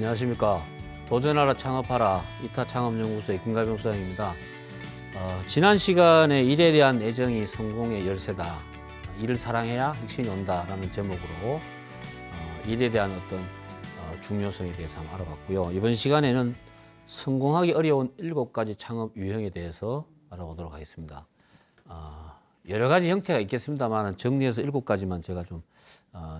안녕하십니까. 도전하라 창업하라 2타 창업연구소의 김가병 소장입니다. 지난 시간에 일에 대한 애정이 성공의 열쇠다. 일을 사랑해야 혁신이 온다라는 제목으로 일에 대한 어떤 중요성에 대해서 한번 알아봤고요. 이번 시간에는 성공하기 어려운 7가지 창업 유형에 대해서 알아보도록 하겠습니다. 여러 가지 형태가 있겠습니다만 정리해서 7가지만 제가 좀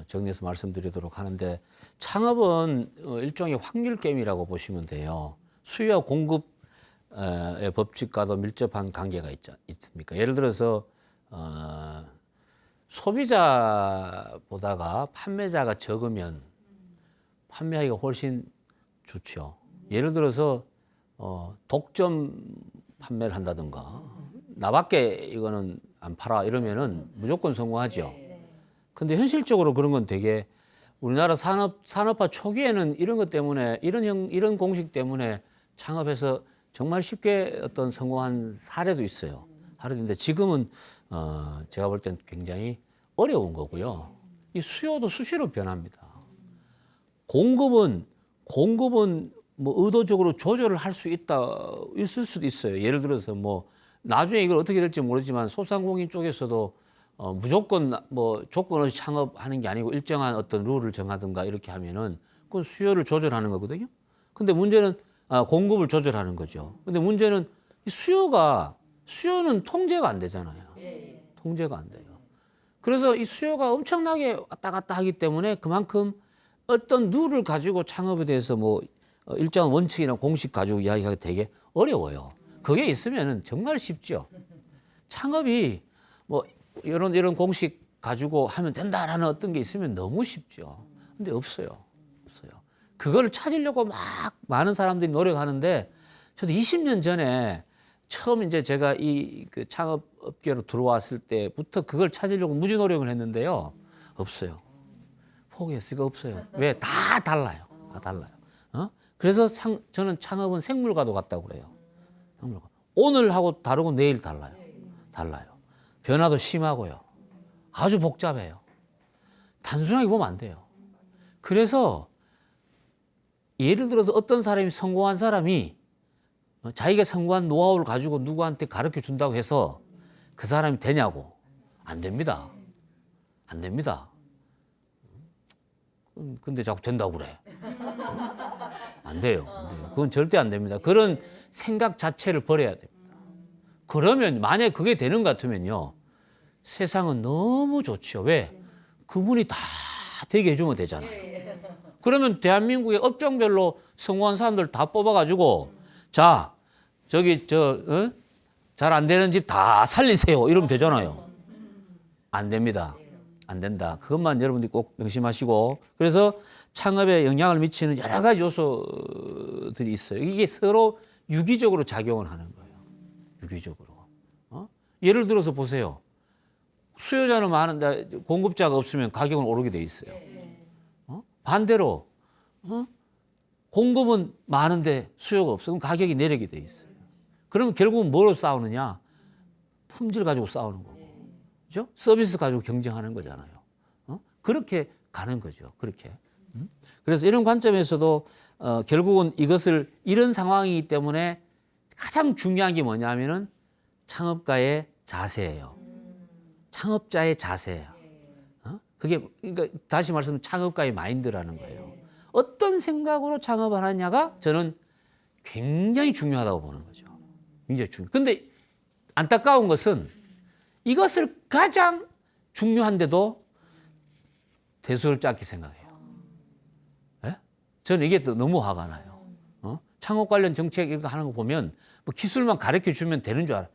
정리해서 말씀드리도록 하는데, 창업은 일종의 확률 게임이라고 보시면 돼요. 수요와 공급의 법칙과도 밀접한 관계가 있습니까? 예를 들어서 소비자보다가 판매자가 적으면 판매하기가 훨씬 좋죠. 예를 들어서 독점 판매를 한다든가, 나밖에 이거는 안 팔아 이러면은 무조건 성공하죠. 근데 현실적으로 그런 건 되게 우리나라 산업화 초기에는 이런 것 때문에 이런 공식 때문에 창업해서 정말 쉽게 어떤 성공한 사례도 있어요. 사례인데 지금은 제가 볼 땐 굉장히 어려운 거고요. 이 수요도 수시로 변합니다. 공급은 뭐 의도적으로 조절을 할 수 있을 수도 있어요. 예를 들어서 뭐 나중에 이걸 어떻게 될지 모르지만 소상공인 쪽에서도 무조건 뭐 조건 없이 창업하는 게 아니고 일정한 어떤 룰을 정하든가 이렇게 하면은 그건 수요를 조절하는 거거든요. 근데 문제는 공급을 조절하는 거죠. 근데 문제는 이 수요는 통제가 안 되잖아요. 통제가 안 돼요. 그래서 이 수요가 엄청나게 왔다 갔다 하기 때문에 그만큼 어떤 룰을 가지고 창업에 대해서 뭐 일정한 원칙이나 공식 가지고 이야기하기 되게 어려워요. 그게 있으면은 정말 쉽죠. 창업이 뭐 이런 공식 가지고 하면 된다라는 어떤 게 있으면 너무 쉽죠. 근데 없어요. 그걸 찾으려고 막 많은 사람들이 노력하는데, 저도 20년 전에 처음 이제 제가 그 창업 업계로 들어왔을 때부터 그걸 찾으려고 무지 노력을 했는데요. 없어요. 포기했어요. 이거 없어요. 왜? 다 달라요. 그래서 저는 창업은 생물과도 같다고 그래요. 오늘하고 다르고 내일 달라요. 변화도 심하고요. 아주 복잡해요. 단순하게 보면 안 돼요. 그래서 예를 들어서 어떤 사람이 성공한 사람이 자기가 성공한 노하우를 가지고 누구한테 가르쳐 준다고 해서 그 사람이 되냐고. 안 됩니다. 근데 자꾸 된다고 그래. 안 돼요. 그건 절대 안 됩니다. 그런 생각 자체를 버려야 됩니다. 그러면 만약에 그게 되는 것 같으면요, 세상은 너무 좋죠. 왜? 그분이 다 되게 해주면 되잖아요. 그러면 대한민국의 업종별로 성공한 사람들 다 뽑아가지고, 자, 저기 잘 안 되는 집 다 살리세요 이러면 되잖아요. 안 됩니다. 안 된다. 그것만 여러분들이 꼭 명심하시고, 그래서 창업에 영향을 미치는 여러 가지 요소들이 있어요. 이게 서로 유기적으로 작용을 하는 거예요. 유기적으로. 예를 들어서 보세요. 수요자는 많은데 공급자가 없으면 가격은 오르게 돼 있어요. 반대로 공급은 많은데 수요가 없어. 그럼 가격이 내리게 돼 있어요. 그러면 결국은 뭐로 싸우느냐? 품질 가지고 싸우는 거고. 그죠? 서비스 가지고 경쟁하는 거잖아요. 그렇게 가는 거죠. 그렇게. 그래서 이런 관점에서도 결국은 이런 상황이기 때문에 가장 중요한 게 뭐냐면은 창업가의 자세예요. 창업자의 자세예요. 그게 그러니까 다시 말씀드리면 창업가의 마인드라는 거예요. 어떤 생각으로 창업을 하느냐가 저는 굉장히 중요하다고 보는 거죠. 굉장히 중요. 근데 안타까운 것은 이것을 가장 중요한데도 대수롭지 않게 생각해요. 네? 저는 이게 너무 화가 나요. 창업 관련 정책 이런 거 하는 거 보면 뭐 기술만 가르쳐 주면 되는 줄 알아요.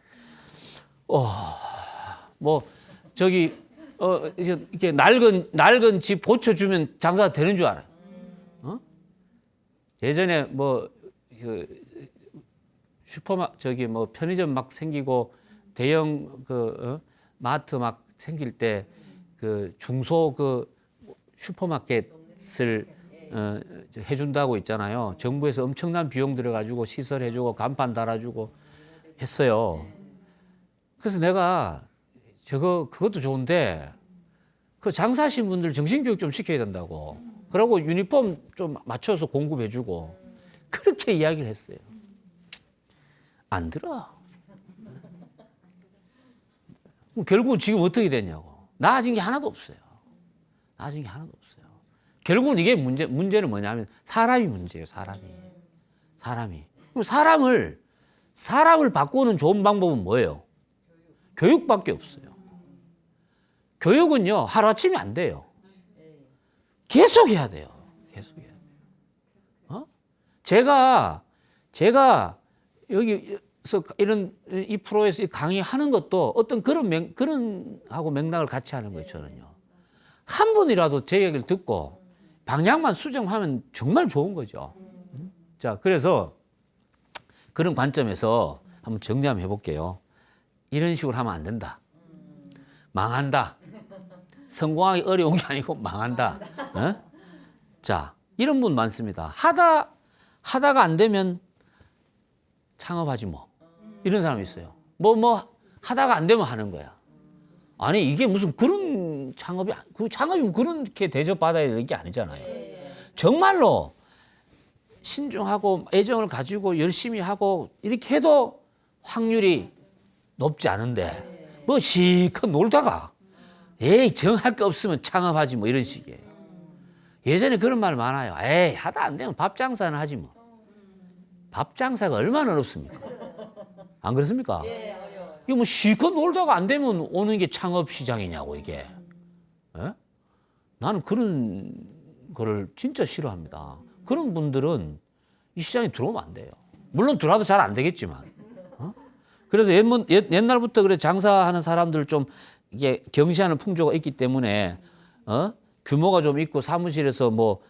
뭐 저기 이렇게 낡은 집 고쳐주면 장사가 되는 줄 알아요. 예전에 뭐 저기 뭐 편의점 막 생기고 대형 마트 막 생길 때 중소 슈퍼마켓을 해준다고 있잖아요. 정부에서 엄청난 비용 들여가지고 시설해주고 간판 달아주고 했어요. 그래서 내가 그것도 좋은데 그 장사하신 분들 정신교육 좀 시켜야 된다고. 그러고 유니폼 좀 맞춰서 공급해주고 그렇게 이야기를 했어요. 안 들어. 결국은 지금 어떻게 됐냐고. 나아진 게 하나도 없어요. 나아진 게 하나도 없어요. 결국은 이게 문제는 뭐냐면 사람이 문제예요. 사람이. 그럼 사람을 바꾸는 좋은 방법은 뭐예요? 교육밖에 없어요. 교육은요, 하루아침에 안 돼요. 계속 해야 돼요. 제가 여기서 이 프로에서 강의하는 것도 어떤 그런 하고 맥락을 같이 하는 거예요, 저는요. 한 분이라도 제 얘기를 듣고 방향만 수정하면 정말 좋은 거죠. 자, 그래서 그런 관점에서 한번 정리 한번 해볼게요. 이런 식으로 하면 안 된다. 망한다. 성공하기 어려운 게 아니고 망한다. 어? 자, 이런 분 많습니다. 하다가 안 되면 창업하지 뭐. 이런 사람이 있어요. 하다가 안 되면 하는 거야. 아니, 이게 무슨 그런 창업이면 그렇게 대접받아야 되는 게 아니잖아요. 정말로 신중하고 애정을 가지고 열심히 하고 이렇게 해도 확률이 높지 않은데 실컷 놀다가 에이 정할 거 없으면 창업하지 뭐 이런 식이에요. 예전에 그런 말 많아요. 에이 하다 안 되면 밥 장사는 하지 뭐. 밥 장사가 얼마나 어렵습니까? 안 그렇습니까? 이거 실컷 놀다가 안 되면 오는 게 창업 시장이냐고 이게. 에? 나는 그런 거를 진짜 싫어합니다. 그런 분들은 이 시장에 들어오면 안 돼요. 물론 들어와도 잘 안 되겠지만. 그래서 옛날부터 그래 장사하는 사람들 좀 이게 경시하는 풍조가 있기 때문에 규모가 좀 있고 사무실에서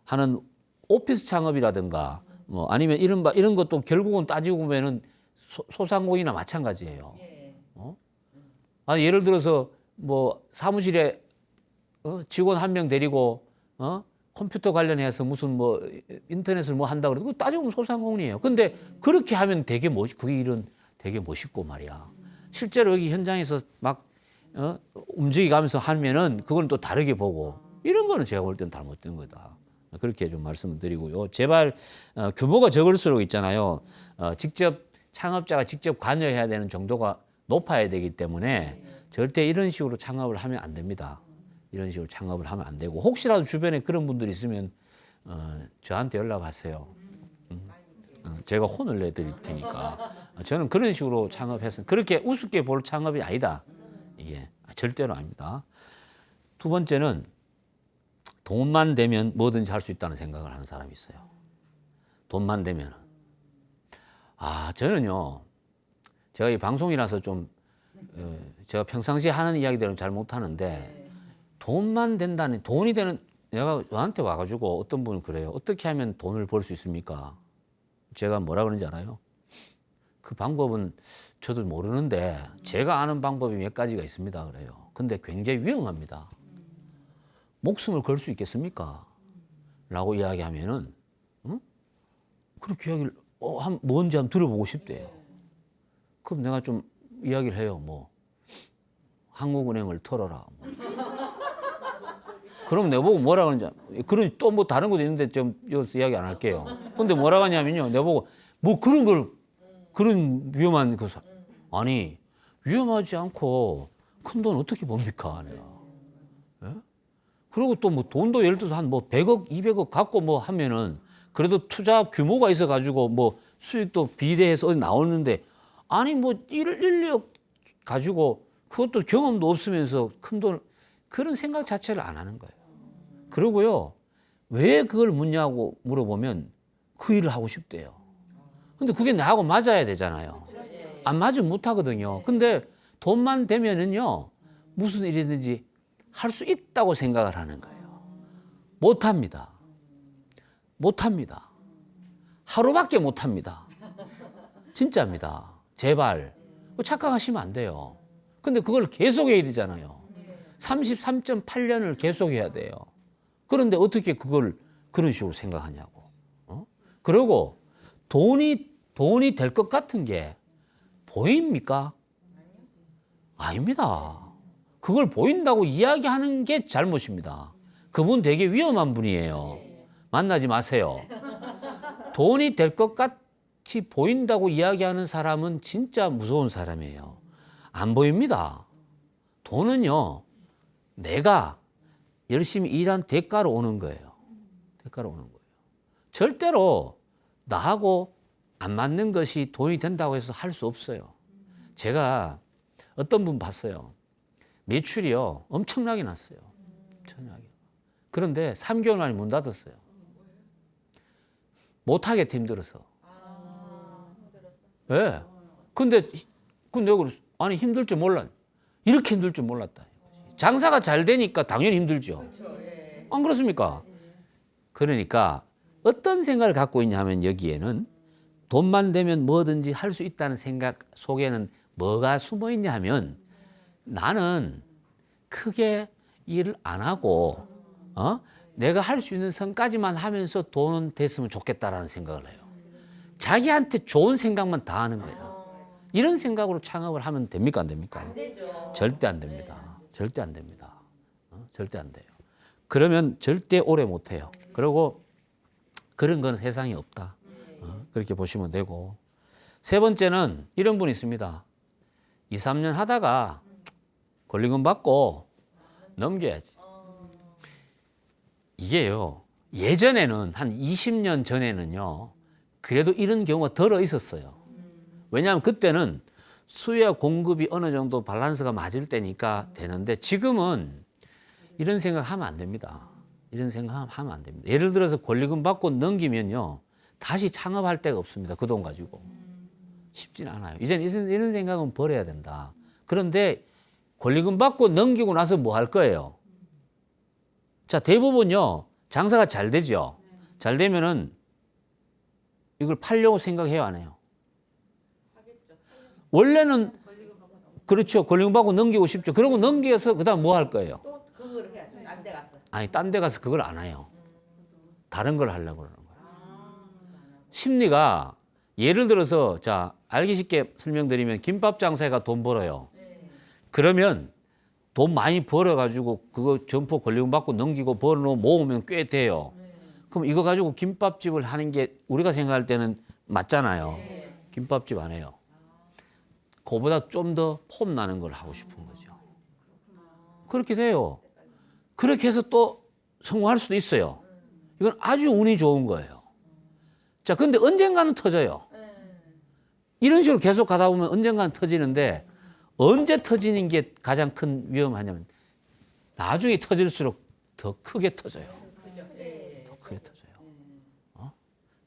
하는 오피스 창업이라든가 아니면 이런 것도 결국은 따지고 보면은 소상공인이나 마찬가지예요. 예를 들어서 사무실에 직원 한 명 데리고 컴퓨터 관련해서 무슨 인터넷을 한다 그래도 따지고 보면 소상공인이에요. 근데 그렇게 하면 그게 일은 되게 멋있고 말이야. 실제로 여기 현장에서 막 움직이가면서 하면은 그건 또 다르게 보고 이런 거는 제가 볼 때는 잘못된 거다. 그렇게 좀 말씀을 드리고요. 제발 규모가 적을수록 있잖아요. 창업자가 직접 관여해야 되는 정도가 높아야 되기 때문에 절대 이런 식으로 창업을 하면 안 됩니다. 이런 식으로 창업을 하면 안 되고 혹시라도 주변에 그런 분들이 있으면 저한테 연락하세요. 제가 혼을 내드릴 테니까. 저는 그런 식으로 창업해서 그렇게 우습게 볼 창업이 아니다. 이게 절대로 아닙니다. 두 번째는 돈만 되면 뭐든지 할 수 있다는 생각을 하는 사람이 있어요. 돈만 되면. 저는요. 제가 이 방송이라서 좀 제가 평상시에 하는 이야기들은 잘 못하는데 돈만 된다는 돈이 되는 내가 저한테 와가지고 어떤 분은 그래요. 어떻게 하면 돈을 벌 수 있습니까? 제가 뭐라 그러는지 알아요? 그 방법은 저도 모르는데 제가 아는 방법이 몇 가지가 있습니다. 그래요. 근데 굉장히 위험합니다. 목숨을 걸 수 있겠습니까? 라고 이야기하면은 그렇게 이야기를 뭔지 한번 들어보고 싶대요. 그럼 내가 좀 이야기를 해요. 한국은행을 털어라. 그럼 내보고 뭐라 그러는지 그런 또 다른 것도 있는데 좀 여기서 이야기 안 할게요. 근데 뭐라고 하냐면요. 내보고 그런 위험한 아니 위험하지 않고 큰 돈 어떻게 봅니까? 내가. 예? 그리고 또 돈도 예를 들어서 한 100억, 200억 갖고 하면은 그래도 투자 규모가 있어 가지고 수익도 비례해서 어디 나오는데 아니 1억 가지고 그것도 경험도 없으면서 큰 돈 그런 생각 자체를 안 하는 거예요. 그러고요. 왜 그걸 묻냐고 물어보면 그 일을 하고 싶대요. 근데 그게 나하고 맞아야 되잖아요. 안 맞으면 못 하거든요. 근데 돈만 되면은요. 무슨 일이든지 할 수 있다고 생각을 하는 거예요. 못 합니다. 하루밖에 못 합니다. 진짜입니다. 제발. 착각하시면 안 돼요. 근데 그걸 계속 해야 되잖아요. 33.8년을 계속 해야 돼요. 그런데 어떻게 그걸 그런 식으로 생각하냐고. 그리고 돈이 될 것 같은 게 보입니까? 아닙니다. 그걸 보인다고 이야기하는 게 잘못입니다. 그분 되게 위험한 분이에요. 만나지 마세요. 돈이 될 것 같이 보인다고 이야기하는 사람은 진짜 무서운 사람이에요. 안 보입니다. 돈은요, 내가 열심히 일한 대가로 오는 거예요. 대가로 오는 거예요. 절대로 나하고 안 맞는 것이 돈이 된다고 해서 할 수 없어요. 제가 어떤 분 봤어요. 매출이요, 엄청나게 났어요. 엄청나게. 그런데 3개월 만에 문 닫았어요. 못하겠다, 힘들어서. 예. 네. 근데 내가 그랬어. 아니, 힘들 줄 몰랐. 이렇게 힘들 줄 몰랐다. 장사가 잘 되니까 당연히 힘들죠. 안 그렇습니까? 그러니까 어떤 생각을 갖고 있냐 하면 여기에는 돈만 되면 뭐든지 할 수 있다는 생각 속에는 뭐가 숨어 있냐 하면 나는 크게 일을 안 하고 내가 할 수 있는 선까지만 하면서 돈은 됐으면 좋겠다라는 생각을 해요. 자기한테 좋은 생각만 다 하는 거예요. 이런 생각으로 창업을 하면 됩니까? 안 됩니까? 안 되죠. 절대 안 됩니다. 절대 안 됩니다. 절대 안 돼요. 그러면 절대 오래 못 해요. 그리고 그런 건 세상에 없다. 그렇게 보시면 되고. 세 번째는 이런 분이 있습니다. 2, 3년 하다가 권리금 받고 넘겨야지. 이게요, 예전에는 한 20년 전에는요, 그래도 이런 경우가 덜어 있었어요. 왜냐하면 그때는 수요와 공급이 어느 정도 밸런스가 맞을 때니까 되는데 지금은 이런 생각하면 안 됩니다. 이런 생각하면 안 됩니다. 예를 들어서 권리금 받고 넘기면요, 다시 창업할 데가 없습니다. 그 돈 가지고. 쉽지는 않아요. 이제는 이런 생각은 버려야 된다. 그런데 권리금 받고 넘기고 나서 뭐 할 거예요? 자, 대부분요, 장사가 잘 되죠. 잘 되면은 이걸 팔려고 생각해요, 안 해요? 원래는 그렇죠. 권리금 받고 넘기고 싶죠. 그러고 넘겨서 그다음 뭐 할 거예요? 또 그걸 해야죠. 딴 데 가서. 아니, 딴 데 가서 그걸 안 해요. 다른 걸 하려고 그러는 거예요. 심리가 예를 들어서 자, 알기 쉽게 설명드리면 김밥 장사가 돈 벌어요. 그러면 돈 많이 벌어가지고 그거 점포 권리금 받고 넘기고 벌어놓으면 모으면 꽤 돼요. 그럼 이거 가지고 김밥집을 하는 게 우리가 생각할 때는 맞잖아요. 김밥집 안 해요. 그거보다 좀 더 폼 나는 걸 하고 싶은 거죠. 그렇게 돼요. 그렇게 해서 또 성공할 수도 있어요. 이건 아주 운이 좋은 거예요. 자, 근데 언젠가는 터져요. 이런 식으로 계속 가다 보면 언젠가는 터지는데 언제 터지는 게 가장 큰 위험하냐면 나중에 터질수록 더 크게 터져요. 더 크게 터져요.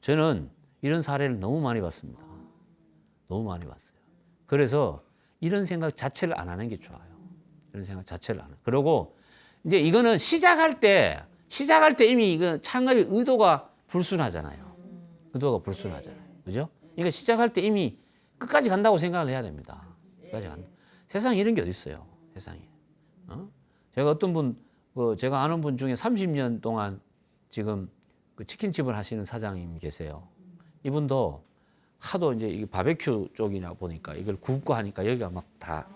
저는 이런 사례를 너무 많이 봤습니다. 너무 많이 봤어요. 그래서 이런 생각 자체를 안 하는 게 좋아요. 이런 생각 자체를 안 하는. 그리고 이제 이거는 시작할 때 이미 이거 창업의 의도가 불순하잖아요. 의도가 불순하잖아요. 그죠? 그러니까 시작할 때 이미 끝까지 간다고 생각을 해야 됩니다. 끝까지 간다. 세상에 이런 게 어디 있어요? 세상에. 제가 어떤 분, 제가 아는 분 중에 30년 동안 지금 그 치킨집을 하시는 사장님 계세요. 이분도 하도 이제 이 바베큐 쪽이나 보니까 이걸 굽고 하니까 여기가 막 다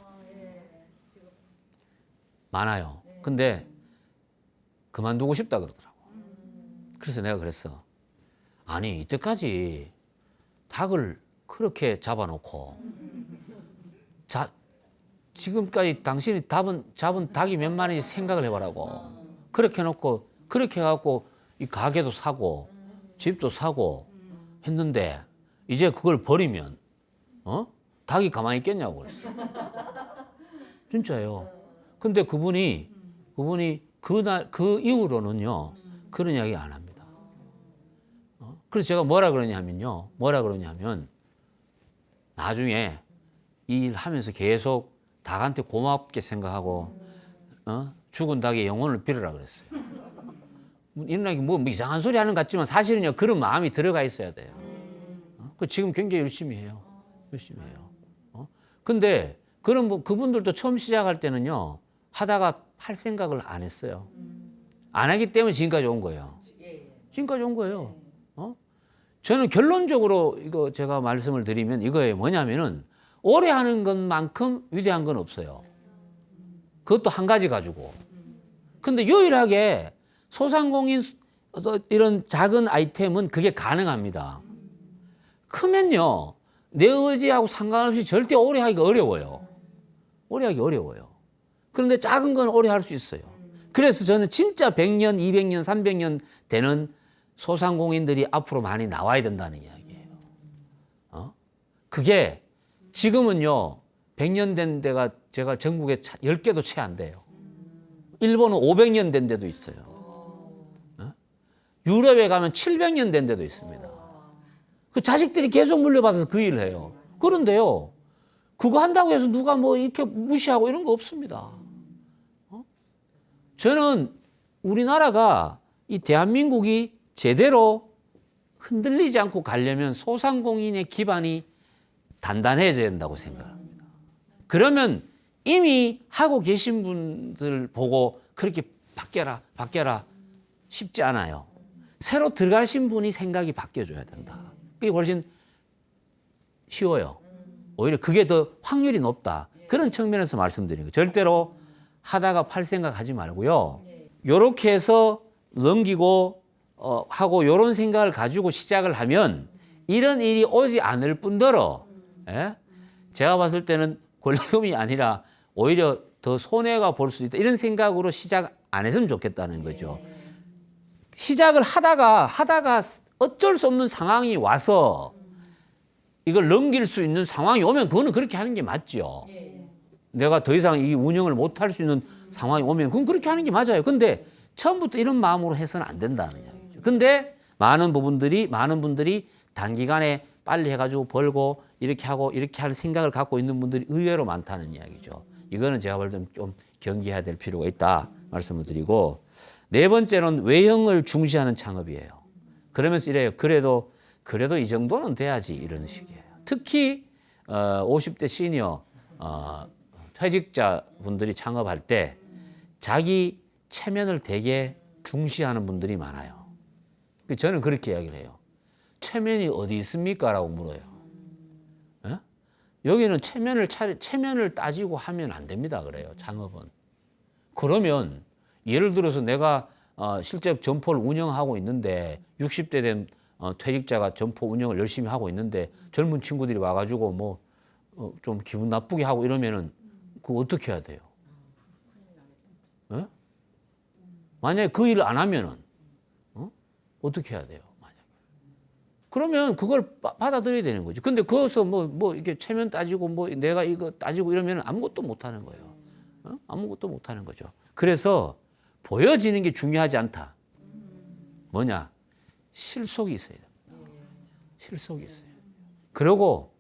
많아요. 근데 그만두고 싶다 그러더라고. 그래서 내가 그랬어. 아니, 이때까지 닭을 그렇게 잡아놓고 지금까지 당신이 잡은 닭이 몇 마리인지 생각을 해보라고. 그렇게 해놓고 그렇게 해갖고 이 가게도 사고 집도 사고 했는데 이제 그걸 버리면 닭이 가만히 있겠냐고 그랬어. 진짜예요. 근데 그분이 그 이후로는요 그런 이야기 안 합니다. 그래서 제가 뭐라 그러냐면 나중에 이 일 하면서 계속 닭한테 고맙게 생각하고 죽은 닭의 영혼을 빌어라 그랬어요. 이런 뭐 이상한 소리 하는 것 같지만 사실은요 그런 마음이 들어가 있어야 돼요. 지금 굉장히 열심히 해요. 열심히 해요. 근데 그분들도 처음 시작할 때는요 하다가 할 생각을 안 했어요. 안 하기 때문에 지금까지 온 거예요. 지금까지 온 거예요. 저는 결론적으로 이거 제가 말씀을 드리면 이거예요. 뭐냐면은 오래 하는 것만큼 위대한 건 없어요. 그것도 한 가지 가지고. 근데 유일하게 소상공인 이런 작은 아이템은 그게 가능합니다. 크면요, 내 의지하고 상관없이 절대 오래 하기가 어려워요. 오래 하기 어려워요. 그런데 작은 건 오래 할 수 있어요. 그래서 저는 진짜 100년, 200년, 300년 되는 소상공인들이 앞으로 많이 나와야 된다는 이야기예요. 그게 지금은요, 100년 된 데가 제가 전국에 10개도 채 안 돼요. 일본은 500년 된 데도 있어요. 유럽에 가면 700년 된 데도 있습니다. 그 자식들이 계속 물려받아서 그 일을 해요. 그런데요, 그거 한다고 해서 누가 뭐 이렇게 무시하고 이런 거 없습니다. 저는 우리나라가 이 대한민국이 제대로 흔들리지 않고 가려면 소상공인의 기반이 단단해져야 된다고 생각합니다. 그러면 이미 하고 계신 분들 보고 그렇게 바뀌어라 쉽지 않아요. 새로 들어가신 분이 생각이 바뀌어줘야 된다. 그게 훨씬 쉬워요. 오히려 그게 더 확률이 높다. 그런 측면에서 말씀드리는 거예요. 절대로 하다가 팔 생각하지 말고요. 요렇게 해서 넘기고 하고 요런 생각을 가지고 시작을 하면 이런 일이 오지 않을 뿐더러 제가 봤을 때는 권리금이 아니라 오히려 더 손해가 볼 수 있다. 이런 생각으로 시작 안 했으면 좋겠다는 거죠. 시작을 하다가 어쩔 수 없는 상황이 와서 이걸 넘길 수 있는 상황이 오면 그거는 그렇게 하는 게 맞죠. 내가 더 이상 이 운영을 못 할 수 있는 상황이 오면 그건 그렇게 하는 게 맞아요. 근데 처음부터 이런 마음으로 해서는 안 된다는 이야기죠. 근데 많은 분들이 단기간에 빨리 해가지고 벌고 이렇게 하고 이렇게 할 생각을 갖고 있는 분들이 의외로 많다는 이야기죠. 이거는 제가 볼 때는 좀 경계해야 될 필요가 있다 말씀을 드리고, 네 번째는 외형을 중시하는 창업이에요. 그러면서 이래요. 그래도 이 정도는 돼야지 이런 식이에요. 특히 50대 시니어 퇴직자 분들이 창업할 때 자기 체면을 되게 중시하는 분들이 많아요. 저는 그렇게 이야기를 해요. 체면이 어디 있습니까? 라고 물어요. 에? 여기는 체면을 따지고 하면 안 됩니다. 그래요. 창업은. 그러면 예를 들어서 내가 실제 점포를 운영하고 있는데 60대 된 퇴직자가 점포 운영을 열심히 하고 있는데 젊은 친구들이 와가지고 뭐 좀 기분 나쁘게 하고 이러면은 그거 어떻게 해야 돼요? 에? 만약에 그 일을 안 하면은 어떻게 해야 돼요? 만약에. 그러면 그걸 받아들여야 되는 거죠. 근데 거기서 뭐 이렇게 체면 따지고 뭐 내가 이거 따지고 이러면 아무것도 못 하는 거예요. 아무것도 못 하는 거죠. 그래서 보여지는 게 중요하지 않다. 뭐냐? 실속이 있어야 됩니다. 실속이 있어요. 그리고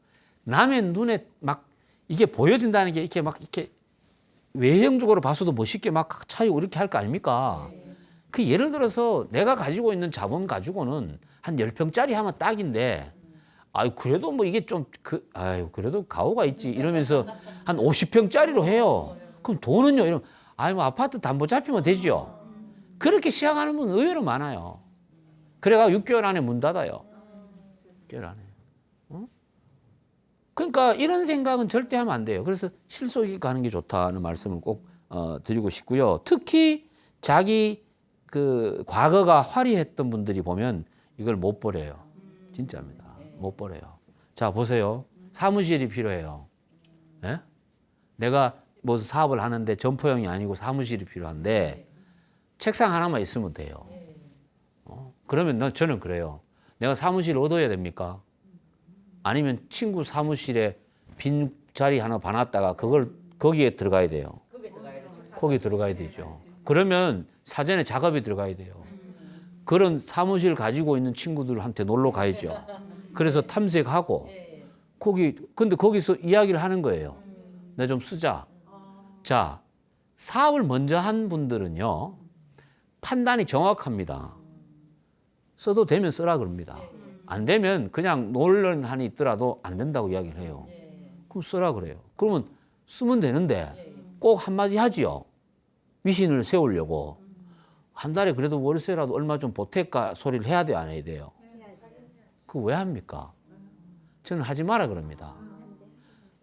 남의 눈에 막 이게 보여진다는 게 이렇게 외형적으로 봐서도 멋있게 막 차이고 이렇게 할 거 아닙니까? 그 예를 들어서 내가 가지고 있는 자본 가지고는 한 10평짜리 하면 딱인데, 아유, 그래도 뭐 이게 그래도 가오가 있지 이러면서 한 50평짜리로 해요. 그럼 돈은요? 이러면, 뭐 아파트 담보 잡히면 되죠. 그렇게 시작하는 분은 의외로 많아요. 그래가 6개월 안에 문 닫아요. 6개월 안에. 그러니까 이런 생각은 절대 하면 안 돼요. 그래서 실속이 가는 게 좋다는 말씀을 꼭 드리고 싶고요. 특히 자기 그 과거가 화려했던 분들이 보면 이걸 못 버려요. 진짜입니다. 못 버려요. 자, 보세요. 사무실이 필요해요. 예? 내가 뭐 사업을 하는데 점포형이 아니고 사무실이 필요한데 책상 하나만 있으면 돼요. 그러면 저는 그래요. 내가 사무실을 얻어야 됩니까? 아니면 친구 사무실에 빈 자리 하나 봐놨다가 거기에 들어가야 돼요. 거기 들어가야 되죠. 그러면 사전에 작업이 들어가야 돼요. 그런 사무실 가지고 있는 친구들한테 놀러 가야죠. 그래서 탐색하고 근데 거기서 이야기를 하는 거예요. 내가 좀 쓰자. 자, 사업을 먼저 한 분들은요, 판단이 정확합니다. 써도 되면 쓰라 그럽니다. 안 되면 그냥 논란이 있더라도 안 된다고 이야기를 해요. 그럼 쓰라 그래요. 그러면 쓰면 되는데 꼭 한마디 하지요. 위신을 세우려고. 한 달에 그래도 월세라도 얼마 좀 보탤까 소리를 해야 돼요, 안 해야 돼요? 그거 왜 합니까? 저는 하지 마라 그럽니다.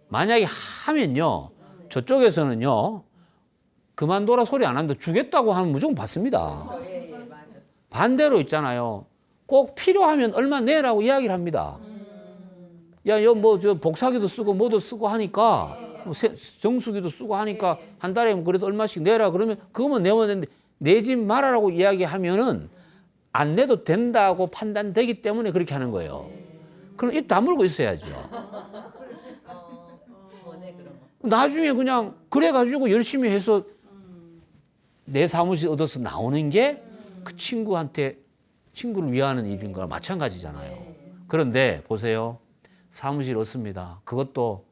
만약에 하면요, 저쪽에서는요, 그만둬라 소리 안 하는데 주겠다고 하면 무조건 받습니다. 반대로 있잖아요. 꼭 필요하면 얼마 내라고 이야기를 합니다. 야, 저 복사기도 쓰고 뭐도 쓰고 하니까 정수기도 쓰고 하니까 한 달에 그래도 얼마씩 내라 그러면 그거만 내면 되는데 내지 말아라고 이야기하면은 안 내도 된다고 판단되기 때문에 그렇게 하는 거예요. 그럼 입 다물고 있어야죠. 나중에 그냥 그래가지고 열심히 해서 내 사무실 얻어서 나오는 게 그 친구를 위하는 일인 거랑 마찬가지잖아요. 그런데 보세요. 사무실 얻습니다. 그것도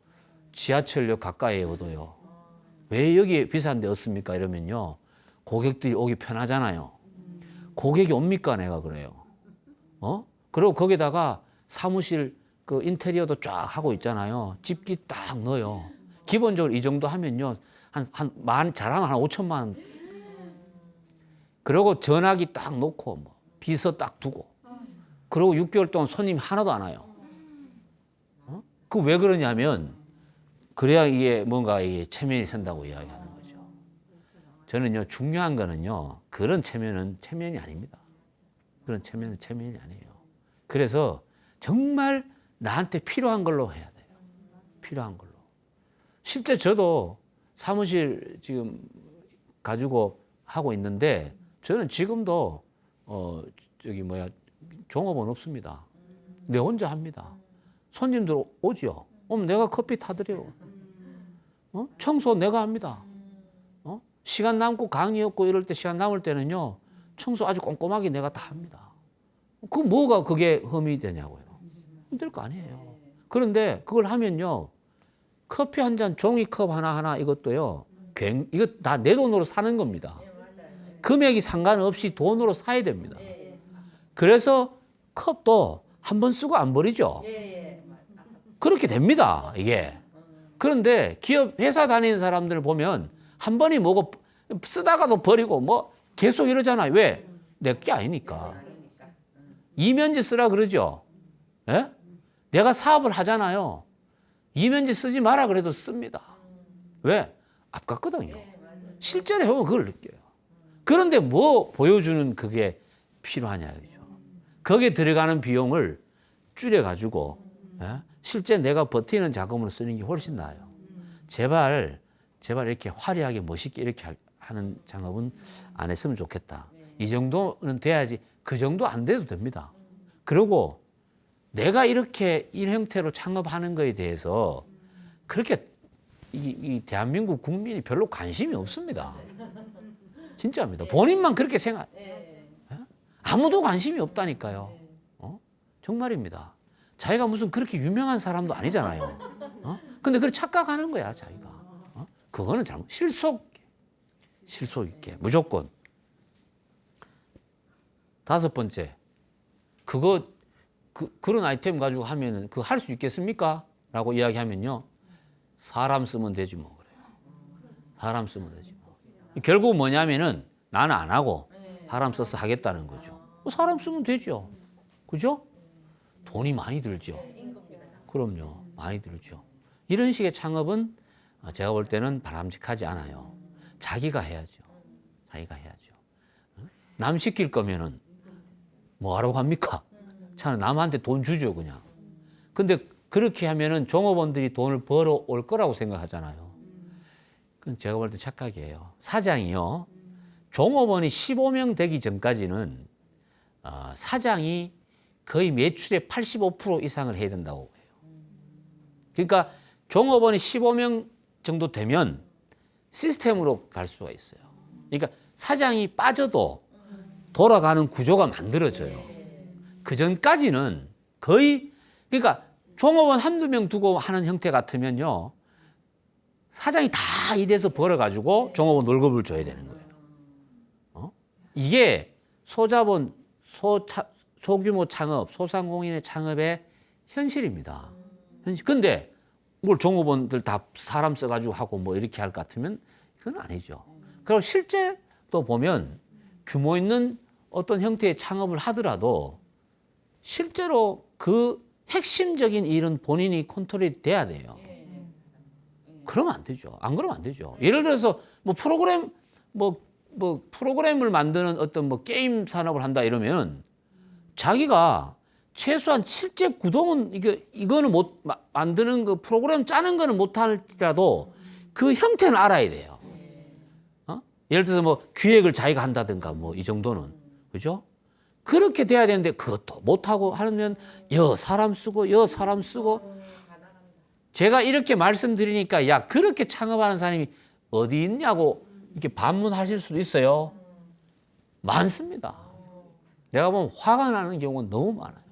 지하철역 가까이에 얻어요. 왜 여기 비싼 데 얻습니까? 이러면요. 고객들이 오기 편하잖아요. 고객이 옵니까? 내가 그래요. 그리고 거기다가 사무실 그 인테리어도 쫙 하고 있잖아요. 집기 딱 넣어요. 기본적으로 이 정도 하면요. 잘하면 한 5천만 원. 그리고 전화기 딱 놓고 뭐 비서 딱 두고. 그리고 6개월 동안 손님이 하나도 안 와요. 그 왜 그러냐면 그래야 이게 뭔가 이게 체면이 선다고 이야기하는 거죠. 저는요 중요한 거는요 그런 체면은 체면이 아닙니다. 그런 체면은 체면이 아니에요. 그래서 정말 나한테 필요한 걸로 해야 돼요. 필요한 걸로. 실제 저도 사무실 지금 가지고 하고 있는데 저는 지금도 종업원 없습니다. 내 혼자 합니다. 손님들 오지요. 오면 내가 커피 타드려요. 청소 내가 합니다. 시간 남고 강의 없고 이럴 때 시간 남을 때는요. 청소 아주 꼼꼼하게 내가 다 합니다. 뭐가 그게 흠이 되냐고요. 힘들 거 아니에요. 그런데 그걸 하면요. 커피 한 잔 종이컵 하나하나 이것도요. 이거 다 내 돈으로 사는 겁니다. 금액이 상관없이 돈으로 사야 됩니다. 그래서 컵도 한 번 쓰고 안 버리죠. 그렇게 됩니다. 이게. 그런데 기업 회사 다니는 사람들 보면 한 번이 뭐고 쓰다가도 버리고 뭐 계속 이러잖아요. 왜? 내 게 아니니까. 이면지 쓰라 그러죠. 예? 내가 사업을 하잖아요. 이면지 쓰지 마라 그래도 씁니다. 왜? 아깝거든요. 실전에 보면 그걸 느껴요. 그런데 뭐 보여주는 그게 필요하냐 이죠. 거기에 들어가는 비용을 줄여가지고 실제 내가 버티는 자금으로 쓰는 게 훨씬 나아요. 제발 이렇게 화려하게 멋있게 이렇게 하는 작업은 안 했으면 좋겠다. 이 정도는 돼야지. 그 정도 안 돼도 됩니다. 그리고 내가 이렇게 이 형태로 창업하는 거에 대해서 그렇게 이 대한민국 국민이 별로 관심이 없습니다. 진짜입니다. 본인만 그렇게 생각. 아무도 관심이 없다니까요. 정말입니다. 자기가 무슨 그렇게 유명한 사람도 아니잖아요. 근데 그걸 착각하는 거야, 자기가. 그거는 잘못. 실속 있게 무조건. 5번째, 그런 아이템 가지고 하면은 그거 할 수 있겠습니까? 라고 이야기하면요, 사람 쓰면 되지 뭐 그래요. 사람 쓰면 되지 뭐. 결국 뭐냐면은 나는 안 하고 사람 써서 하겠다는 거죠. 사람 쓰면 되죠. 그죠? 돈이 많이 들죠. 그럼요. 많이 들죠. 이런 식의 창업은 제가 볼 때는 바람직하지 않아요. 자기가 해야죠. 자기가 해야죠. 남 시킬 거면은 뭐 하라고 합니까? 참 남한테 돈 주죠, 그냥. 근데 그렇게 하면은 종업원들이 돈을 벌어 올 거라고 생각하잖아요. 그건 제가 볼 때 착각이에요. 사장이요. 종업원이 15명 되기 전까지는 사장이 거의 매출의 85% 이상을 해야 된다고 해요. 그러니까 종업원이 15명 정도 되면 시스템으로 갈 수가 있어요. 그러니까 사장이 빠져도 돌아가는 구조가 만들어져요. 그 전까지는 거의, 그러니까 종업원 한두 명 두고 하는 형태 같으면요, 사장이 다 일해서 벌어가지고 종업원 월급을 줘야 되는 거예요. 이게 소자본, 소규모 창업, 소상공인의 창업의 현실입니다. 근데 뭘 종업원들 다 사람 써가지고 하고 뭐 이렇게 할 것 같으면 그건 아니죠. 그리고 실제 또 보면 규모 있는 어떤 형태의 창업을 하더라도 실제로 그 핵심적인 일은 본인이 컨트롤이 돼야 돼요. 그러면 안 되죠. 안 그러면 안 되죠. 예를 들어서 뭐 프로그램 뭐 뭐 프로그램을 만드는 어떤 뭐 게임 산업을 한다 이러면 자기가 최소한 실제 구동은 이거는 못 만드는 그 프로그램 짜는 거는 못 할지라도 그 형태는 알아야 돼요. 예를 들어서 뭐 기획을 자기가 한다든가 뭐 이 정도는 그죠? 그렇게 돼야 되는데 그것도 못 하고 하면 사람 쓰고 제가 이렇게 말씀드리니까 야 그렇게 창업하는 사람이 어디 있냐고 이렇게 반문하실 수도 있어요. 많습니다. 내가 보면 화가 나는 경우가 너무 많아요.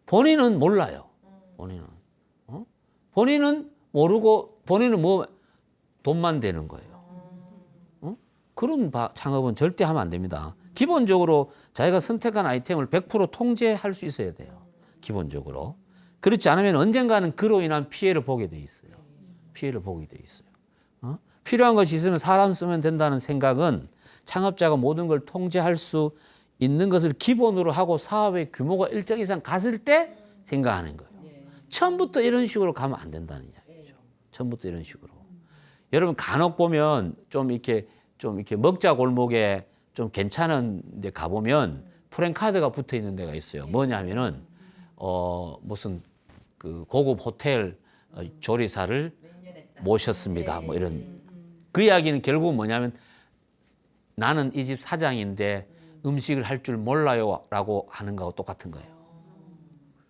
본인은 몰라요. 본인은 모르고 본인은 뭐 돈만 되는 거예요. 그런 창업은 절대 하면 안 됩니다. 기본적으로 자기가 선택한 아이템을 100% 통제할 수 있어야 돼요. 기본적으로. 그렇지 않으면 언젠가는 그로 인한 피해를 보게 돼 있어요. 피해를 보게 돼 있어요. 필요한 것이 있으면 사람 쓰면 된다는 생각은 창업자가 모든 걸 통제할 수 있는 것을 기본으로 하고 사업의 규모가 일정 이상 갔을 때 생각하는 거예요. 처음부터 이런 식으로 가면 안 된다는 이야기죠. 처음부터 이런 식으로. 여러분 간혹 보면 좀 이렇게 먹자 골목에 좀 괜찮은 데 가보면 프랜카드가 붙어 있는 데가 있어요. 뭐냐면은 무슨 그 고급 호텔 조리사를 모셨습니다. 뭐 이런 그 이야기는 결국은 뭐냐면 나는 이 집 사장인데 음식을 할 줄 몰라요라고 하는 거하고 똑같은 거예요.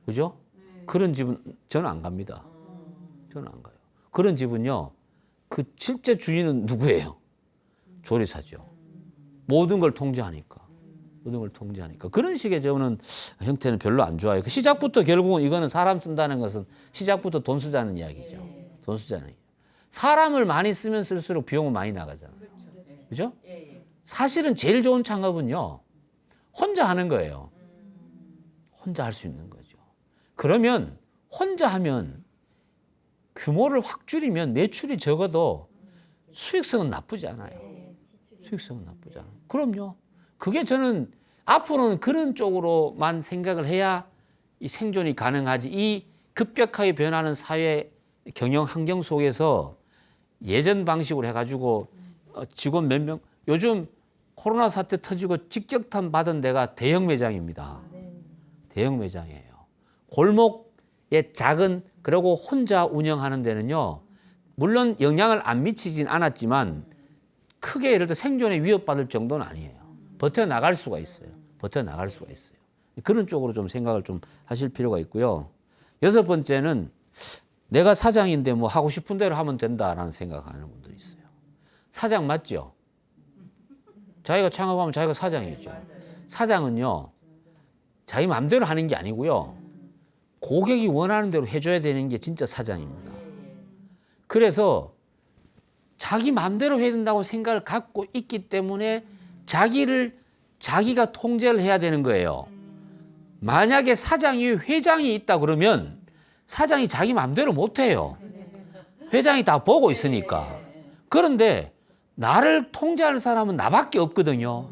그죠? 그런 집은 저는 안 갑니다. 저는 안 가요. 그런 집은요. 그 실제 주인은 누구예요? 조리사죠. 모든 걸 통제하니까. 모든 걸 통제하니까. 그런 식의 저는 형태는 별로 안 좋아요. 그 시작부터 결국은 이거는 사람 쓴다는 것은 시작부터 돈 쓰자는 이야기죠. 돈 쓰자는 이야기. 사람을 많이 쓰면 쓸수록 비용은 많이 나가잖아요. 그죠? 사실은 제일 좋은 창업은요. 혼자 하는 거예요. 혼자 할 수 있는 거죠. 그러면 혼자 하면 규모를 확 줄이면 매출이 적어도 수익성은 나쁘지 않아요. 수익성은 나쁘지 않아요. 그럼요. 그게 저는 앞으로는 그런 쪽으로만 생각을 해야 이 생존이 가능하지. 이 급격하게 변하는 사회 경영 환경 속에서 예전 방식으로 해가지고 직원 몇 명, 요즘 코로나 사태 터지고 직격탄 받은 데가 대형 매장입니다. 대형 매장이에요. 골목에 작은, 그리고 혼자 운영하는 데는요, 물론 영향을 안 미치진 않았지만 크게 예를 들어 생존에 위협받을 정도는 아니에요. 버텨나갈 수가 있어요. 버텨나갈 수가 있어요. 그런 쪽으로 좀 생각을 좀 하실 필요가 있고요. 여섯 번째는 내가 사장인데 뭐 하고 싶은 대로 하면 된다라는 생각하는 분들이 있어요. 사장 맞죠? 자기가 창업하면 자기가 사장이죠. 사장은요, 자기 마음대로 하는 게 아니고요. 고객이 원하는 대로 해줘야 되는 게 진짜 사장입니다. 그래서 자기 마음대로 해야 된다고 생각을 갖고 있기 때문에 자기가 통제를 해야 되는 거예요. 만약에 사장이 회장이 있다 그러면 사장이 자기 마음대로 못 해요. 회장이 다 보고 있으니까. 그런데 나를 통제하는 사람은 나밖에 없거든요.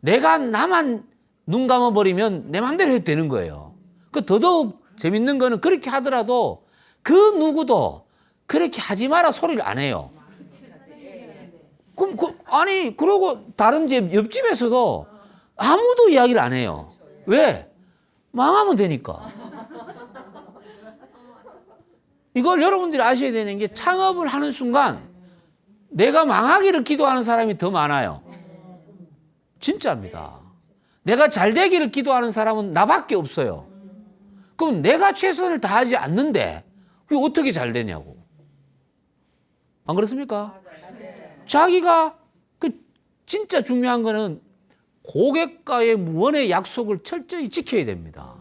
내가 나만 눈 감아버리면 내 마음대로 해도 되는 거예요. 더더욱 재밌는 거는 그렇게 하더라도 그 누구도 그렇게 하지 마라 소리를 안 해요. 그럼 그러고 다른 집 옆집에서도 아무도 이야기를 안 해요. 왜? 망하면 되니까. 이걸 여러분들이 아셔야 되는 게 창업을 하는 순간 내가 망하기를 기도하는 사람이 더 많아요. 진짜입니다. 내가 잘 되기를 기도하는 사람은 나밖에 없어요. 그럼 내가 최선을 다하지 않는데 그게 어떻게 잘 되냐고. 안 그렇습니까? 자기가 진짜 중요한 거는 고객과의 무언의 약속을 철저히 지켜야 됩니다.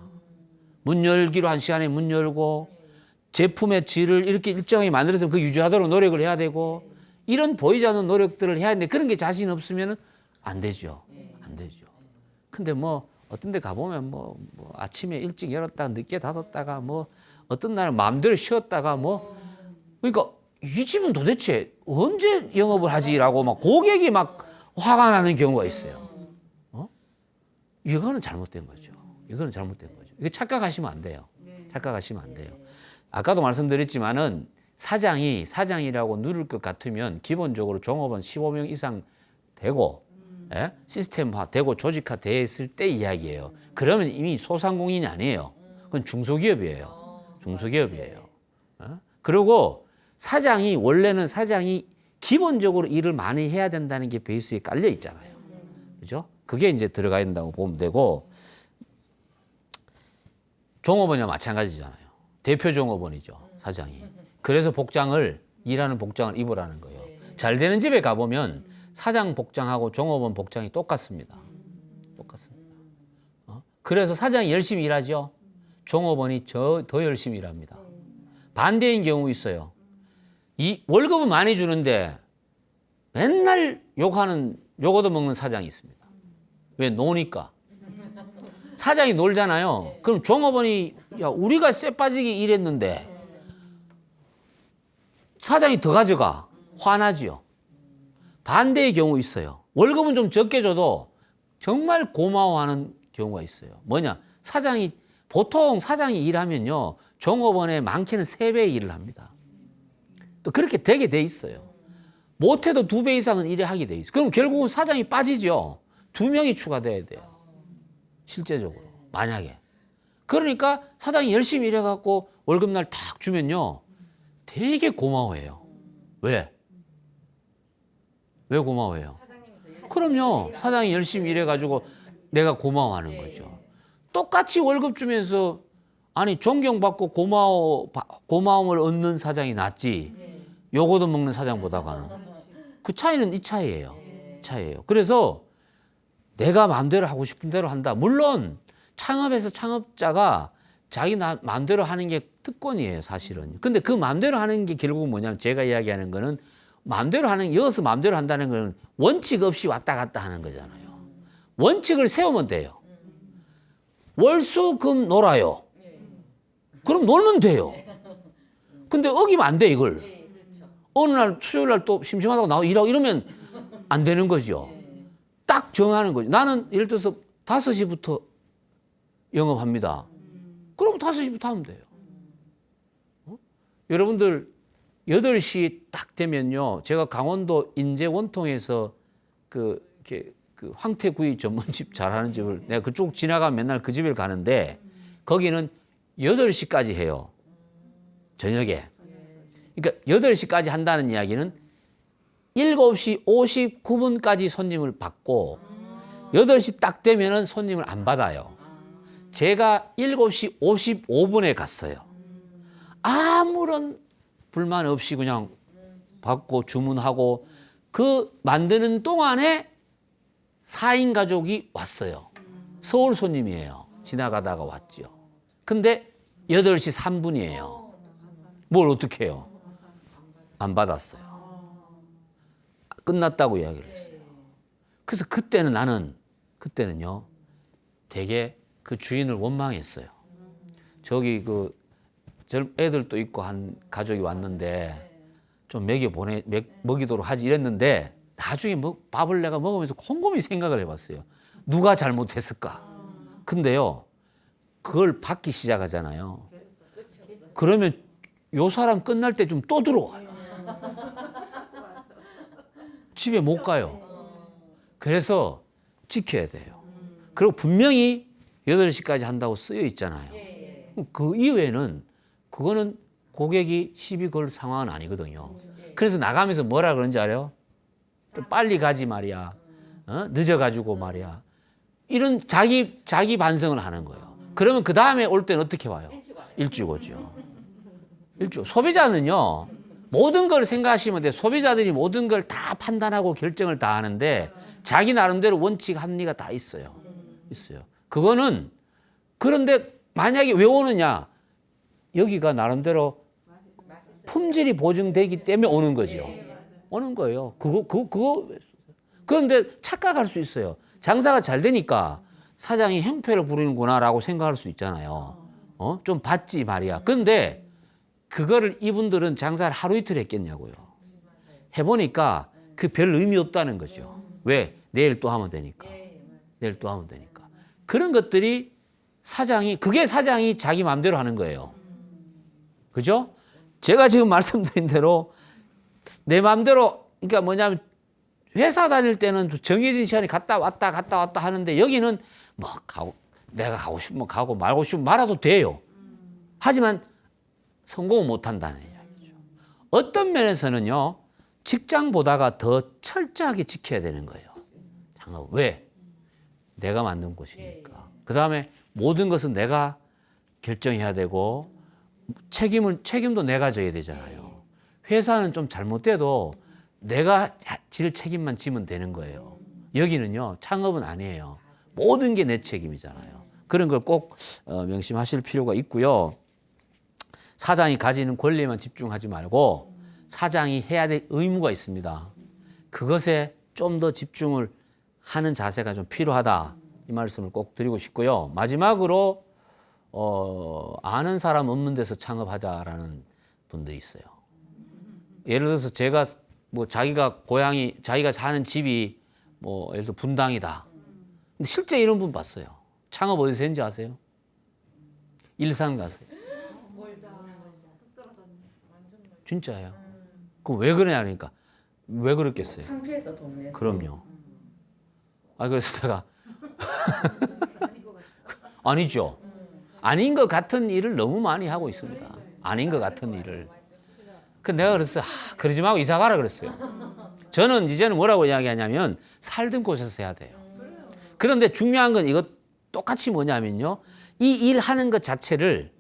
문 열기로 한 시간에 문 열고 제품의 질을 이렇게 일정하게 만들어서 그 유지하도록 노력을 해야 되고 이런 보이지 않는 노력들을 해야 하는데 그런 게 자신 없으면 안 되죠. 안 되죠. 근데 뭐 어떤 데 가보면 뭐 아침에 일찍 열었다가 늦게 닫았다가 뭐 어떤 날은 마음대로 쉬었다가 그러니까 이 집은 도대체 언제 영업을 하지라고 막 고객이 막 화가 나는 경우가 있어요. 이거는 잘못된 거죠. 이거는 잘못된 거죠. 이거 착각하시면 안 돼요. 착각하시면 안 돼요. 아까도 말씀드렸지만은 사장이라고 누를 것 같으면 기본적으로 종업원 15명 이상 되고 예? 시스템화 되고 조직화 됐을 때 이야기예요. 그러면 이미 소상공인이 아니에요. 그건 중소기업이에요. 중소기업이에요. 그리고 사장이 원래는 사장이 기본적으로 일을 많이 해야 된다는 게 베이스에 깔려 있잖아요. 그죠? 그게 이제 들어가야 된다고 보면 되고 종업원이나 마찬가지잖아요. 대표 종업원이죠. 사장이. 그래서 복장을 일하는 복장을 입으라는 거예요. 잘 되는 집에 가보면 사장 복장하고 종업원 복장이 똑같습니다. 똑같습니다. 그래서 사장이 열심히 일하죠. 종업원이 더 열심히 일합니다. 반대인 경우 있어요. 이 월급은 많이 주는데 맨날 욕 얻어먹는 사장이 있습니다. 왜? 노니까. 사장이 놀잖아요. 그럼 종업원이 야 우리가 쎄 빠지게 일했는데 사장이 더 가져가. 화나지요. 반대의 경우 있어요. 월급은 좀 적게 줘도 정말 고마워하는 경우가 있어요. 뭐냐? 보통 사장이 일하면요. 종업원의 많게는 3배 일을 합니다. 또 그렇게 되게 돼 있어요. 못해도 2배 이상은 일을 하게 돼 있어요. 그럼 결국은 사장이 빠지죠. 2명이 추가돼야 돼요. 실제적으로. 만약에. 그러니까 사장이 열심히 일해갖고 월급날 탁 주면요. 되게 고마워해요. 왜? 왜 고마워해요? 그럼요. 사장이 열심히 일해가지고 내가 고마워하는 거죠. 똑같이 월급 주면서 아니 존경받고 고마움을 얻는 사장이 낫지 욕 얻어먹는 사장보다가는 그 차이는 이 차이예요. 차이예요. 그래서 내가 마음대로 하고 싶은 대로 한다. 물론 창업에서 창업자가 자기 마음대로 하는 게 특권이에요, 사실은. 근데 그 마음대로 하는 게 결국은 뭐냐면 제가 이야기하는 거는 여기서 마음대로 한다는 거는 원칙 없이 왔다 갔다 하는 거잖아요. 원칙을 세우면 돼요. 월수금 놀아요. 그럼 놀면 돼요. 근데 어기면 안 돼, 이걸. 어느 날 수요일 날 또 심심하다고 나와 일하고 이러면 안 되는 거죠. 딱 정하는 거죠. 나는 예를 들어서 5시부터 영업합니다. 그럼 5시부터 하면 돼요. 여러분들 8시 딱 되면요. 제가 강원도 인제 원통에서 그 황태구이 전문집 잘하는 집을 내가 그쪽 지나가면 맨날 그 집을 가는데 거기는 8시까지 해요. 저녁에. 그러니까 8시까지 한다는 이야기는 7시 59분까지 손님을 받고 8시 딱 되면은 손님을 안 받아요. 제가 7시 55분에 갔어요. 아무런 불만 없이 그냥 받고 주문하고 그 만드는 동안에 4인 가족이 왔어요. 서울 손님이에요. 지나가다가 왔죠. 근데 8시 3분이에요. 뭘 어떻게 해요? 안 받았어요. 끝났다고 이야기를 했어요. 그래서 그때는요, 되게 그 주인을 원망했어요. 저기 애들도 있고 한 가족이 왔는데 좀 먹이도록 하지 이랬는데 나중에 밥을 내가 먹으면서 곰곰이 생각을 해봤어요. 누가 잘못했을까? 근데요, 그걸 받기 시작하잖아요. 그러면 요 사람 끝날 때 좀 또 들어와요. 집에 못 가요. 그래서 지켜야 돼요. 그리고 분명히 8시까지 한다고 쓰여 있잖아요. 그 이후에는 그거는 고객이 시비 걸 상황은 아니거든요. 그래서 나가면서 뭐라 그런지 알아요? 빨리 가지 말이야. 늦어가지고 말이야. 이런 자기 반성을 하는 거예요. 그러면 그 다음에 올 때는 어떻게 와요? 일찍 오죠. 소비자는요, 모든 걸 생각하시면 돼요. 소비자들이 모든 걸 다 판단하고 결정을 다 하는데 자기 나름대로 원칙 합리가 다 있어요. 그거는 그런데 만약에 왜 오느냐? 여기가 나름대로 품질이 보증되기 때문에 오는 거죠. 오는 거예요. 그런데 착각할 수 있어요. 장사가 잘 되니까 사장이 행패를 부리는구나라고 생각할 수 있잖아요. 좀 받지 말이야. 그런데 그거를 이분들은 장사를 하루 이틀 했겠냐고요. 해보니까 그 별 의미 없다는 거죠. 왜? 내일 또 하면 되니까. 그런 것들이 그게 사장이 자기 마음대로 하는 거예요. 그죠? 제가 지금 말씀드린 대로 내 마음대로, 그러니까 뭐냐면 회사 다닐 때는 정해진 시간에 갔다 왔다 하는데 여기는 뭐 내가 가고 싶으면 가고 말고 싶으면 말아도 돼요. 하지만 성공을 못 한다는 이야기죠. 어떤 면에서는요, 직장보다가 더 철저하게 지켜야 되는 거예요. 장업. 왜? 내가 만든 곳이니까. 그 다음에 모든 것은 내가 결정해야 되고 책임도 내가 져야 되잖아요. 회사는 좀 잘못돼도 내가 질 책임만 지면 되는 거예요. 여기는요, 창업은 아니에요. 모든 게 내 책임이잖아요. 그런 걸 꼭 명심하실 필요가 있고요. 사장이 가지는 권리에만 집중하지 말고 사장이 해야 될 의무가 있습니다. 그것에 좀 더 집중을 하는 자세가 좀 필요하다. 이 말씀을 꼭 드리고 싶고요. 마지막으로 아는 사람 없는 데서 창업하자라는 분들이 있어요. 예를 들어서 제가 뭐 자기가 사는 집이 뭐 예를 들어 분당이다. 근데 실제 이런 분 봤어요. 창업 어디서 했는지 아세요? 일산 가세요. 진짜예요. 그럼 왜 그러냐니까. 왜 그랬겠어요? 창피해서 동네. 그럼요. 그래서 내가 아니죠. 아닌 것 같은 일을 너무 많이 하고 있습니다. 아닌 것 같은 일을. 그 내가 그랬어요. 그러지 말고 이사 가라 그랬어요. 저는 이제는 뭐라고 이야기하냐면 살던 곳에서 해야 돼요. 그런데 중요한 건 이거 똑같이 뭐냐면요. 이 일 하는 것 자체를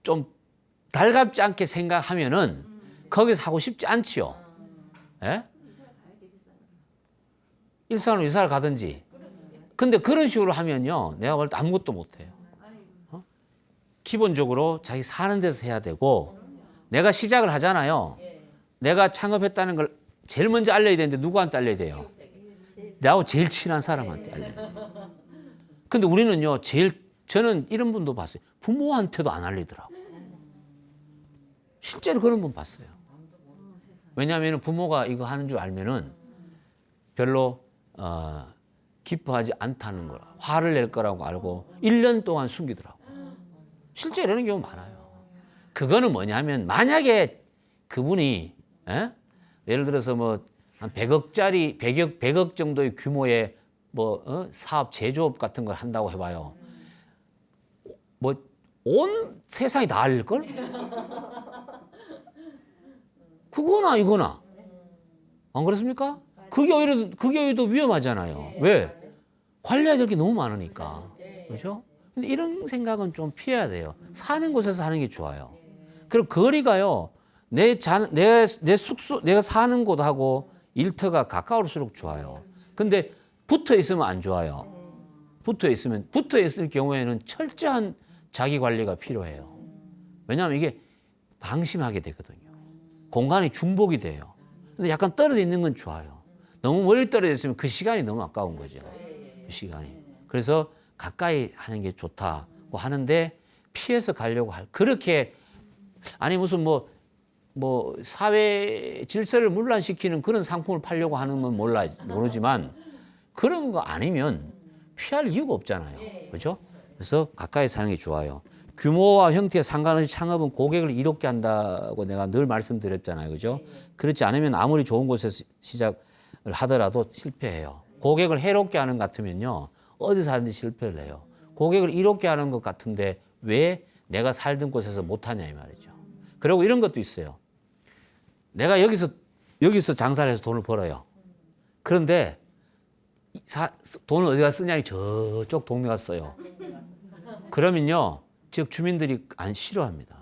좀 달갑지 않게 생각하면은 거기서 하고 싶지 않지요. 예? 일산으로 이사를 가든지. 근데 그런 식으로 하면요. 내가 볼 때 아무것도 못 해요. 기본적으로 자기 사는 데서 해야 되고 내가 시작을 하잖아요. 내가 창업했다는 걸 제일 먼저 알려야 되는데 누구한테 알려야 돼요? 나하고 제일 친한 사람한테 알려야 돼요. 근데 우리는요. 저는 이런 분도 봤어요. 부모한테도 안 알리더라고요. 실제로 그런 분 봤어요. 왜냐하면 부모가 이거 하는 줄 알면은 별로 기뻐하지 않다는 걸, 화를 낼 거라고 알고 1년 동안 숨기더라고요. 실제 이런 경우 많아요. 그거는 뭐냐면 만약에 그분이 예를 들어서 뭐 한 100억짜리 100억 정도의 규모의 뭐 사업 제조업 같은 걸 한다고 해봐요. 뭐 온 세상이 다 알릴걸? 그거나 이거나 안 그렇습니까? 그게 오히려 더 위험하잖아요. 왜? 관리해야 될 게 너무 많으니까. 그렇죠? 근데 이런 생각은 좀 피해야 돼요. 사는 곳에서 하는 게 좋아요. 그리고 거리가요. 내 숙소, 내가 사는 곳하고 일터가 가까울수록 좋아요. 근데 붙어 있으면 안 좋아요. 붙어 있을 경우에는 철저한 자기 관리가 필요해요. 왜냐하면 이게 방심하게 되거든요. 공간이 중복이 돼요. 근데 약간 떨어져 있는 건 좋아요. 너무 멀리 떨어져 있으면 그 시간이 너무 아까운 거죠. 그 시간이. 그래서 가까이 하는 게 좋다고 하는데 피해서 가려고 그렇게 아니 무슨 뭐 사회 질서를 문란시키는 그런 상품을 팔려고 하는 건 모르지만 그런 거 아니면 피할 이유가 없잖아요. 그렇죠? 그래서 가까이 사는 게 좋아요. 규모와 형태에 상관없이 창업은 고객을 이롭게 한다고 내가 늘 말씀드렸잖아요. 그죠? 그렇지 않으면 아무리 좋은 곳에서 시작을 하더라도 실패해요. 고객을 해롭게 하는 것 같으면요. 어디서 하든지 실패를 해요. 고객을 이롭게 하는 것 같은데 왜 내가 살던 곳에서 못하냐 이 말이죠. 그리고 이런 것도 있어요. 내가 여기서 장사를 해서 돈을 벌어요. 그런데 돈을 어디다 쓰냐니 저쪽 동네 가서 써요. 그러면요. 지역 주민들이 안 싫어합니다.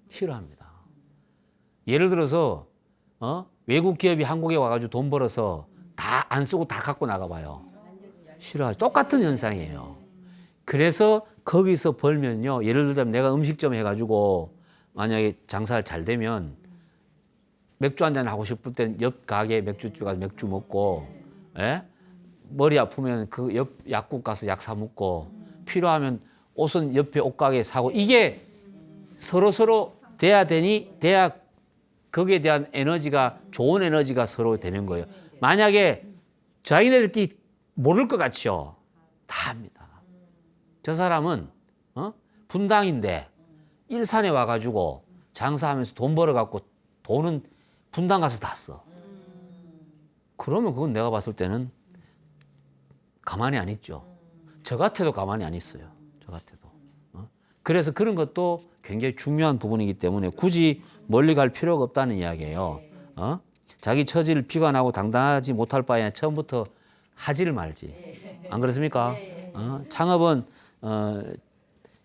싫어합니다. 예를 들어서 외국 기업이 한국에 와가지고 돈 벌어서 다 안 쓰고 다 갖고 나가봐요. 싫어하죠. 똑같은 현상이에요. 그래서 거기서 벌면요. 예를 들자면 내가 음식점 해가지고 만약에 장사를 잘 되면 맥주 한잔 하고 싶을 땐 옆 가게 맥주집 가서 맥주 먹고 머리 아프면 그 옆 약국 가서 약 사 먹고 필요하면 옷은 옆에 옷가게 사고 이게 서로 돼야 거기에 대한 좋은 에너지가 서로 되는 거예요. 만약에 자기네들끼리 모를 것 같죠? 다 합니다. 저 사람은 분당인데 일산에 와가지고 장사하면서 돈 벌어갖고 돈은 분당 가서 다 써. 그러면 그건 내가 봤을 때는 가만히 안 있죠. 저 같아도 가만히 안 있어요. 저 같아도. 그래서 그런 것도 굉장히 중요한 부분이기 때문에 굳이 멀리 갈 필요가 없다는 이야기예요. 자기 처지를 비관하고 당당하지 못할 바에 처음부터 하지를 말지. 안 그렇습니까? 창업은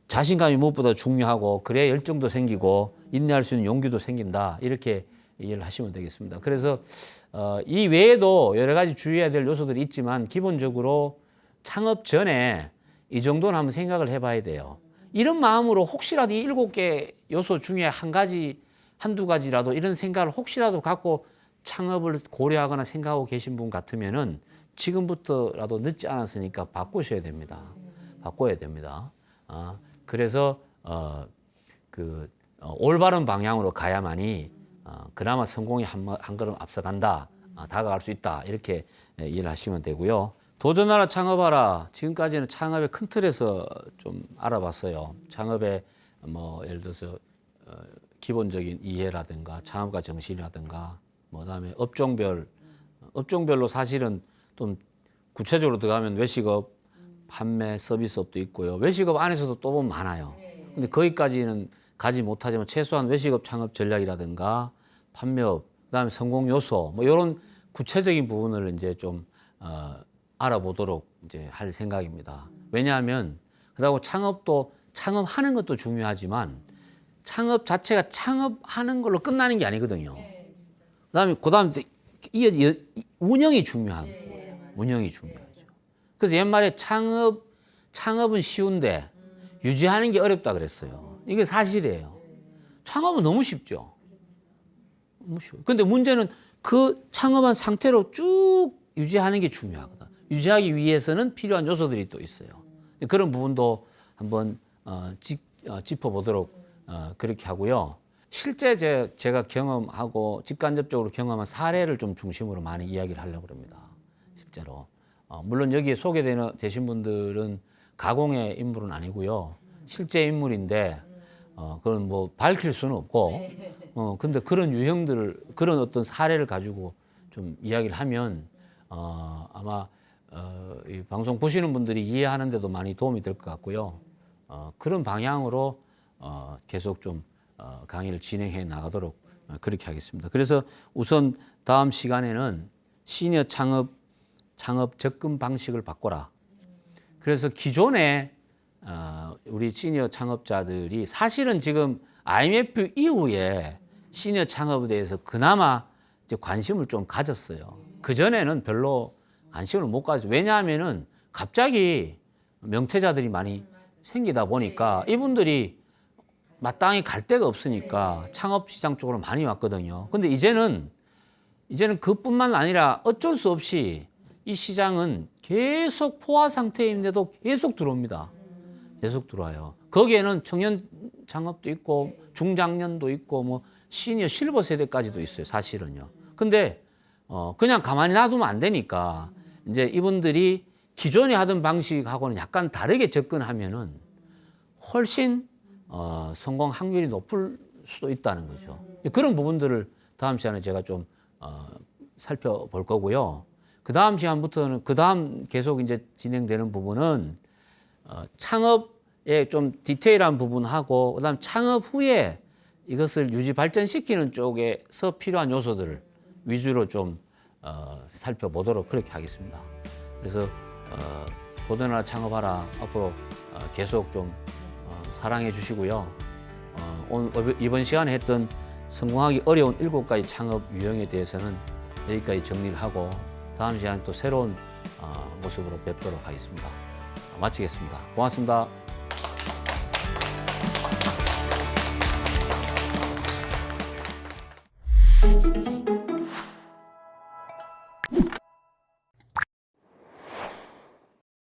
자신감이 무엇보다 중요하고 그래야 열정도 생기고 인내할 수 있는 용기도 생긴다. 이렇게 이해를 하시면 되겠습니다. 그래서 이 외에도 여러 가지 주의해야 될 요소들이 있지만 기본적으로 창업 전에 이 정도는 한번 생각을 해봐야 돼요. 이런 마음으로 혹시라도 이 7개 요소 중에 한두 가지라도 이런 생각을 혹시라도 갖고 창업을 고려하거나 생각하고 계신 분 같으면은 지금부터라도 늦지 않았으니까 바꾸셔야 됩니다. 바꿔야 됩니다. 그래서 올바른 방향으로 가야만이 그나마 성공이 한 걸음 앞서간다, 다가갈 수 있다 이렇게 이해를 하시면 되고요. 도전하라 창업하라. 지금까지는 창업의 큰 틀에서 좀 알아봤어요. 창업의 뭐 예를 들어서 기본적인 이해라든가 창업가 정신이라든가 그다음에 업종별로 사실은 좀 구체적으로 들어가면 외식업, 판매, 서비스업도 있고요. 외식업 안에서도 또 보면 많아요. 근데 거기까지는 가지 못하지만 최소한 외식업 창업 전략이라든가 판매업, 그다음에 성공 요소 뭐 이런 구체적인 부분을 이제 좀 알아보도록 이제 할 생각입니다. 왜냐하면 그렇다고 창업하는 것도 중요하지만 창업 자체가 창업하는 걸로 끝나는 게 아니거든요. 그다음에 운영이 중요한 운영이 중요하죠. 그래서 옛말에 창업은 쉬운데 유지하는 게 어렵다 그랬어요. 이게 사실이에요. 창업은 너무 쉽죠. 너무 쉬워요. 근데 문제는 그 창업한 상태로 쭉 유지하는 게 중요하거든. 유지하기 위해서는 필요한 요소들이 또 있어요. 그런 부분도 한번 짚어보도록 그렇게 하고요. 실제 제가 경험하고 직간접적으로 경험한 사례를 좀 중심으로 많이 이야기를 하려고 합니다. 실제로. 물론 여기에 소개되신 분들은 가공의 인물은 아니고요. 실제 인물인데 그건 뭐 밝힐 수는 없고 근데 그런 유형들을 그런 어떤 사례를 가지고 좀 이야기를 하면 아마 이 방송 보시는 분들이 이해하는 데도 많이 도움이 될 것 같고요. 그런 방향으로 계속 좀 강의를 진행해 나가도록 그렇게 하겠습니다. 그래서 우선 다음 시간에는 시니어 창업 접근 방식을 바꿔라. 그래서 기존에 우리 시니어 창업자들이 사실은 지금 IMF 이후에 시니어 창업에 대해서 그나마 이제 관심을 좀 가졌어요. 그전에는 별로 관심을 못 가졌어요. 왜냐하면은 갑자기 명퇴자들이 많이 생기다 보니까 이분들이 마땅히 갈 데가 없으니까 창업 시장 쪽으로 많이 왔거든요. 근데 이제는 그뿐만 아니라 어쩔 수 없이 이 시장은 계속 포화 상태인데도 계속 들어옵니다. 계속 들어와요. 거기에는 청년 창업도 있고 중장년도 있고 뭐 시니어 실버 세대까지도 있어요. 사실은요. 근데 그냥 가만히 놔두면 안 되니까 이제 이분들이 기존에 하던 방식하고는 약간 다르게 접근하면은 훨씬 성공 확률이 높을 수도 있다는 거죠. 그런 부분들을 다음 시간에 제가 좀 살펴볼 거고요. 그 다음 시간부터는 그 다음 계속 이제 진행되는 부분은 창업의 좀 디테일한 부분하고 그다음 창업 후에 이것을 유지 발전시키는 쪽에서 필요한 요소들을 위주로 좀 살펴보도록 그렇게 하겠습니다. 그래서 도전하라 창업하라 앞으로 계속 좀 사랑해 주시고요. 오늘 이번 시간에 했던 성공하기 어려운 7가지 창업 유형에 대해서는 여기까지 정리를 하고 다음 시간에 또 새로운 모습으로 뵙도록 하겠습니다. 마치겠습니다. 고맙습니다.